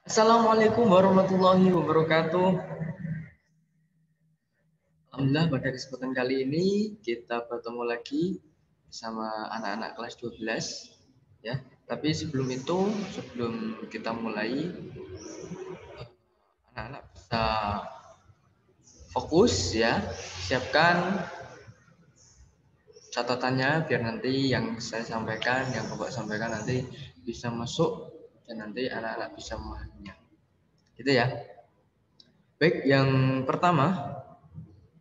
Assalamualaikum warahmatullahi wabarakatuh. Alhamdulillah pada kesempatan kali ini kita bertemu lagi bersama anak-anak kelas 12 ya. Tapi sebelum itu, sebelum kita mulai, anak-anak bisa fokus ya. Siapkan catatannya biar nanti yang saya sampaikan, yang Bapak sampaikan nanti bisa masuk dan nanti anak-anak bisa memahaminya. Gitu ya. Baik, yang pertama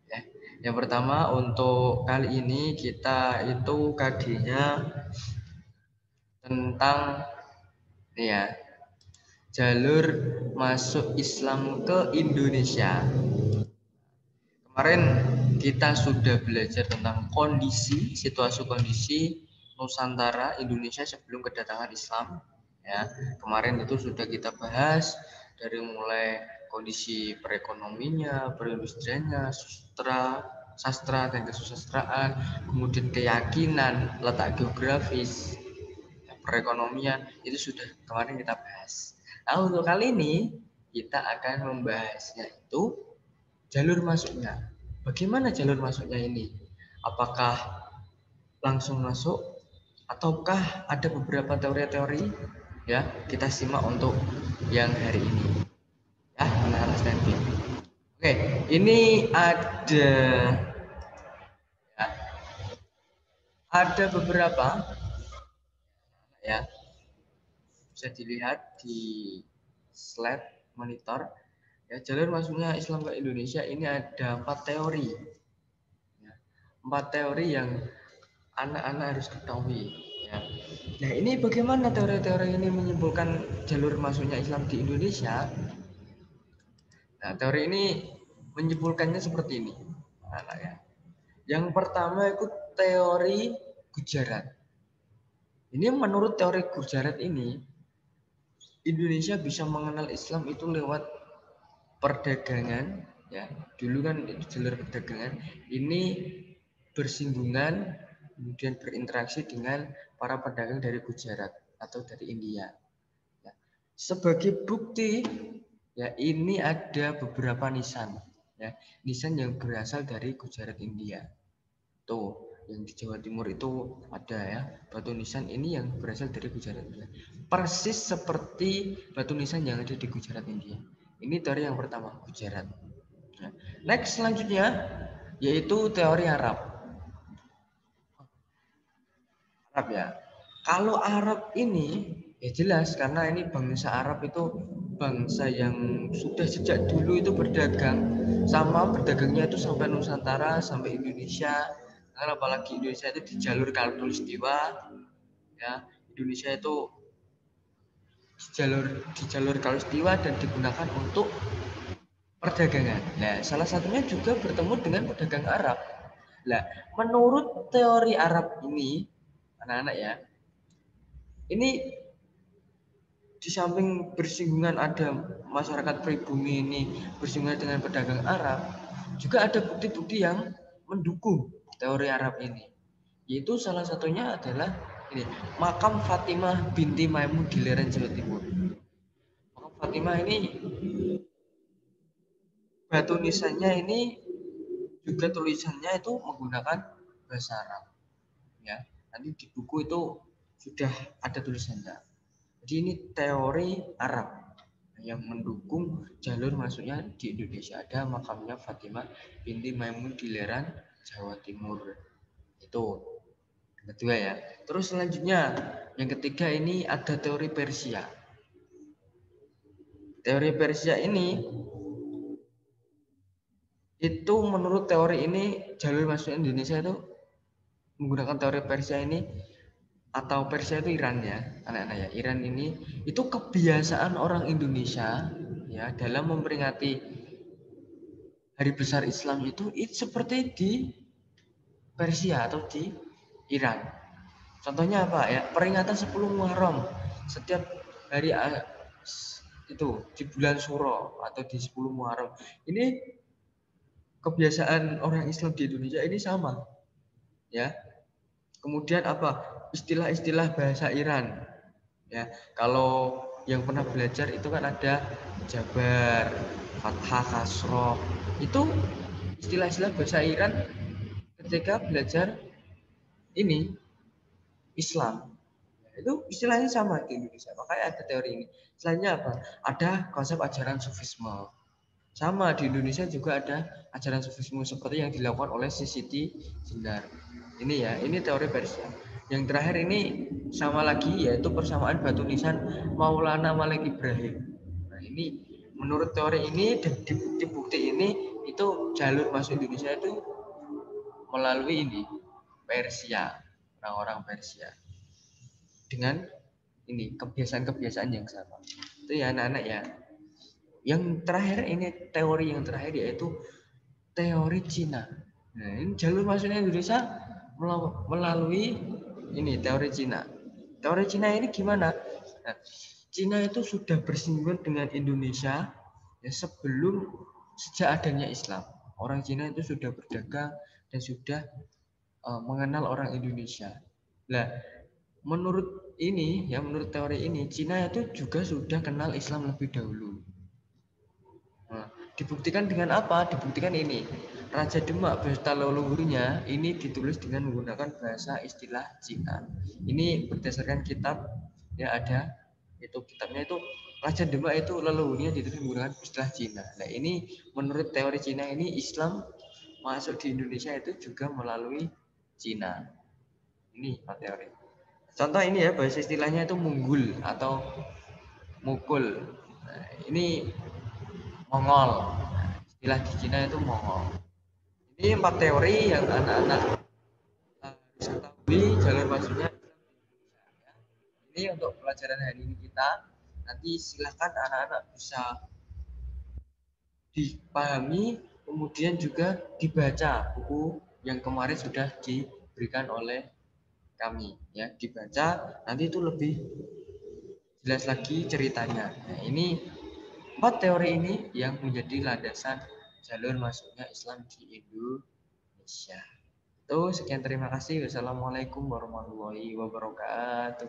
ya. Yang pertama untuk kali ini kita itu KG-nya tentang ya jalur masuk Islam ke Indonesia. Kemarin kita sudah belajar tentang situasi kondisi Nusantara Indonesia sebelum kedatangan Islam. Ya, kemarin itu sudah kita bahas dari mulai kondisi perekonominya, perindustriannya, sastra dan kesusastraan, kemudian keyakinan, letak geografis, perekonomian itu sudah kemarin kita bahas. Nah, untuk kali ini kita akan membahasnya itu jalur masuknya. Bagaimana jalur masuknya ini? Apakah langsung masuk ataukah ada beberapa teori-teori? Ya, kita simak untuk yang hari ini. Ya, anak-anak standing. Oke, ini ya, ada beberapa ya. Bisa dilihat di slide monitor. Ya, jalur masuknya Islam ke Indonesia ini ada 4 teori. Ya, 4 teori yang anak-anak harus ketahui. Ya. Nah, ini bagaimana teori-teori ini menyimpulkan jalur masuknya Islam di Indonesia? Nah, teori ini menyimpulkannya seperti ini, anak ya. Yang pertama itu teori Gujarat. Ini menurut teori Gujarat ini, Indonesia bisa mengenal Islam itu lewat perdagangan, ya. Dulu kan itu jalur perdagangan. Ini bersinggungan, kemudian berinteraksi dengan para pedagang dari Gujarat atau dari India. Ya. Sebagai bukti, ya ini ada beberapa nisan, ya nisan yang berasal dari Gujarat India. Tuh, yang di Jawa Timur itu ada ya batu nisan ini yang berasal dari Gujarat India. Persis seperti batu nisan yang ada di Gujarat India. Ini teori yang pertama, Gujarat. Nah, next selanjutnya yaitu teori Arab. Arab ya. Kalau Arab ini ya jelas karena ini bangsa Arab itu bangsa yang sudah sejak dulu itu berdagang, sama berdagangnya itu sampai Nusantara, sampai Indonesia. Karena apalagi Indonesia itu di jalur Khatulistiwa, ya Indonesia itu di jalur Khatulistiwa dan digunakan untuk perdagangan. Nah, salah satunya juga bertemu dengan pedagang Arab. Nah, menurut teori Arab ini, anak-anak ya, ini di samping bersinggungan ada masyarakat pribumi ini bersinggungan dengan pedagang Arab, juga ada bukti-bukti yang mendukung teori Arab ini. Yaitu salah satunya adalah ini, makam Fatimah binti Maimun di lereng Jawa Timur. Makam Fatimah ini batu nisannya ini juga tulisannya itu menggunakan bahasa Arab. Ya, nanti di buku itu sudah ada tulisannya. Jadi ini teori Arab yang mendukung jalur masuknya di Indonesia. Ada makamnya Fatimah binti Maimun di lereng Jawa Timur. Itu yang kedua ya. Terus selanjutnya yang ketiga ini ada teori Persia. Teori Persia ini itu menurut teori ini jalur masuk Indonesia itu menggunakan teori Persia ini, atau Persia itu Iran ya, anak-anak ya. Iran ini itu kebiasaan orang Indonesia ya dalam memperingati hari besar Islam itu seperti di Persia atau di Iran. Contohnya apa ya? Peringatan 10 Muharram setiap hari itu di bulan Suro atau di 10 Muharram. Ini kebiasaan orang Islam di Indonesia ini sama. Ya. Kemudian apa? Istilah-istilah bahasa Iran. Ya, kalau yang pernah belajar itu kan ada jabar, fathah, kasroh. Itu istilah-istilah bahasa Iran ketika belajar ini Islam. Itu istilahnya sama di Indonesia. Makanya ada teori ini. Selainnya apa? Ada konsep ajaran sufisme. Sama di Indonesia juga ada ajaran sufisme seperti yang dilakukan oleh Siti Jenar. Ini ya, ini teori Persia. Yang terakhir ini sama lagi yaitu persamaan batu nisan Maulana Malik Ibrahim. Nah, ini menurut teori ini dan di bukti-bukti ini itu jalur masuk Indonesia itu melalui ini Persia, orang-orang Persia dengan ini kebiasaan-kebiasaan yang sama. Itu ya anak-anak ya. Yang terakhir ini teori yang terakhir yaitu teori Cina. Nah, ini jalur masuknya Indonesia melalui ini teori Cina. Teori Cina ini gimana? Nah, Cina itu sudah bersinggungan dengan Indonesia ya sejak adanya Islam. Orang Cina itu sudah berdagang dan sudah mengenal orang Indonesia. Nah, menurut ini ya menurut teori ini Cina itu juga sudah kenal Islam lebih dahulu. Nah, dibuktikan dengan apa? Dibuktikan ini. Raja Demak beserta leluhurnya ini ditulis dengan menggunakan bahasa istilah Cina. Ini berdasarkan kitab ya ada itu kitabnya itu Raja Demak itu leluhurnya ditulis menggunakan istilah Cina. Nah, ini menurut teori Cina ini Islam masuk di Indonesia itu juga melalui Cina. Ini teori. Contoh ini ya bahasa istilahnya itu munggul atau mukul. Nah, ini Mongol. Istilah di Cina itu Mongol. Ini 4 teori yang anak-anak harus ketahui jalur masuknya. Ini untuk pelajaran hari ini kita. Nanti silahkan anak-anak bisa dipahami, kemudian juga dibaca buku yang kemarin sudah diberikan oleh kami. Ya, dibaca nanti itu lebih jelas lagi ceritanya. Nah, ini 4 teori ini yang menjadi landasan jalur masuknya Islam di Indonesia. Sekian terima kasih. Wassalamualaikum warahmatullahi wabarakatuh.